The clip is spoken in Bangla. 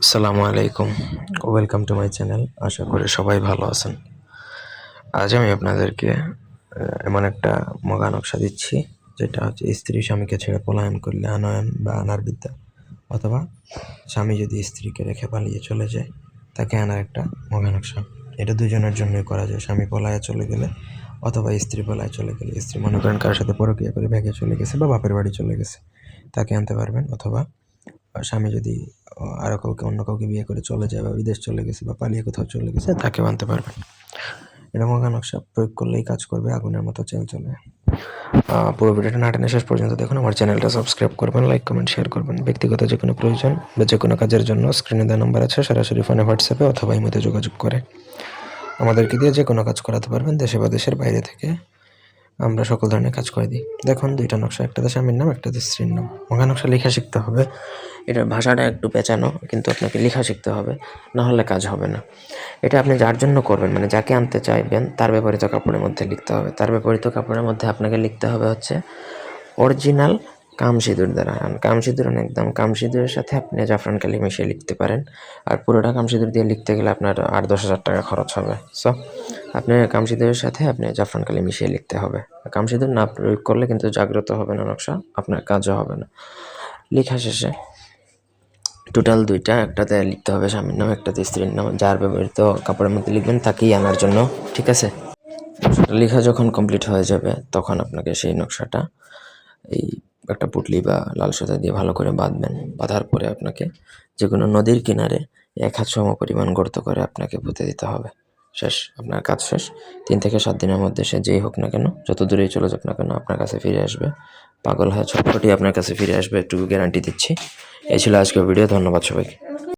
আসসালামু আলাইকুম, ওয়েলকাম টু মাই চ্যানেল। আশা করি সবাই ভালো আছেন। আজ আমি আপনাদেরকে এমন একটা মগা নকশা দিচ্ছি, যেটা হচ্ছে স্ত্রী স্বামীকে ছেড়ে পলায়ন করলে আনয়ন বা আনার বিদ্যা, অথবা স্বামী যদি স্ত্রীকে রেখে পালিয়ে চলে যায় তাকে আনার একটা মগা নকশা। এটা দুজনের জন্যই করা যায়। স্বামী পলায়ে চলে গেলে অথবা স্ত্রী পলায়ে চলে গেলে, স্ত্রী মনে করেন কারোর সাথে পরকীয়া করে ভেগে চলে গেছে বা বাপের বাড়ি চলে গেছে, তাকে আনতে পারবেন। অথবা স্বামী যদি আরও অন্য কাউকে বিয়ে করে চলে যায় বা বিদেশ চলে গেছে বা পালিয়ে কোথাও চলে গেছে, তাকেও আনতে পারবেন। এটা মগা নকশা প্রয়োগ করলেই কাজ করবে, আগুনের মতো চলবে। পুরো ভিডিওটা না টেনে শেষ পর্যন্ত দেখুন। আমার চ্যানেলটা সাবস্ক্রাইব করবেন, লাইক কমেন্ট শেয়ার করবেন। ব্যক্তিগত যে কোনো প্রয়োজন বা যে কোনো কাজের জন্য স্ক্রিনে দেওয়া নাম্বার আছে, সরাসরি ফোনে, হোয়াটসঅ্যাপে অথবা ইমোতে যোগাযোগ করে আমাদেরকে দিয়ে যে কোনো কাজ করাতে পারবেন। দেশে বা দেশের বাইরে থেকে আমরা সকল ধরনের কাজ করে দিই। দেখুন, দুইটা নকশা, একটাতে স্বামীর নাম, একটাতে স্ত্রীর নাম। মগা নকশা লেখা শিখতে হবে। এটার ভাষাটা একটু পেঁচানো, কিন্তু আপনাকে লেখা শিখতে হবে, না হলে কাজ হবে না। এটা আপনি যার জন্য করবেন, মানে যাকে আনতে চাইবেন, তার ব্যবহৃত কাপড়ের মধ্যে লিখতে হবে। তার ব্যবহৃত কাপড়ের মধ্যে আপনাকে লিখতে হবে হচ্ছে অরিজিনাল কামসিঁদুর দ্বারা। কামসিঁদুর একদম কামসিঁদুরের সাথে আপনি জাফরান কালি মিশিয়ে লিখতে পারেন। আর পুরোটা কামসিঁদুর দিয়ে লিখতে গেলে আপনার 8-10 হাজার টাকা খরচ হবে। সো আপনি কামসিঁদুরের সাথে আপনি জাফরান কালি মিশিয়ে লিখতে হবে। কামসিঁদুর না প্রয়োগ করলে কিন্তু জাগ্রত হবে না নকশা, আপনার কাজও হবে না। লেখা শেষে টোটাল দুইটা, একটাতে লিখতে হবে স্বামীর নাম, একটাতে স্ত্রীর নাম। যার ব্যবহৃত কাপড়ের মধ্যে লিখবেন তাকেই আনার জন্য, ঠিক আছে? লেখা যখন কমপ্লিট হয়ে যাবে, তখন আপনাকে সেই নকশাটা এই একটা পুটলি বা লাল সুতা দিয়ে ভালো করে বাঁধবেন। বাঁধার পরে আপনাকে যে কোনো নদীর কিনারে 1 হাত সম পরিমাণ গর্ত করে আপনাকে পুঁতে দিতে হবে। শেষ, আপনার কাজ শেষ। 3 থেকে 7 দিনের মধ্যে সে যেই হোক না কেন, যত দূরেই চলে যাক না কেন, আপনার কাছে ফিরে আসবে। পাগল হয়ে ছটফটি আপনার কাছে ফিরে আসবে, একটু গ্যারান্টি দিচ্ছি। এই ছিল আজকের ভিডিও। ধন্যবাদ সবাইকে।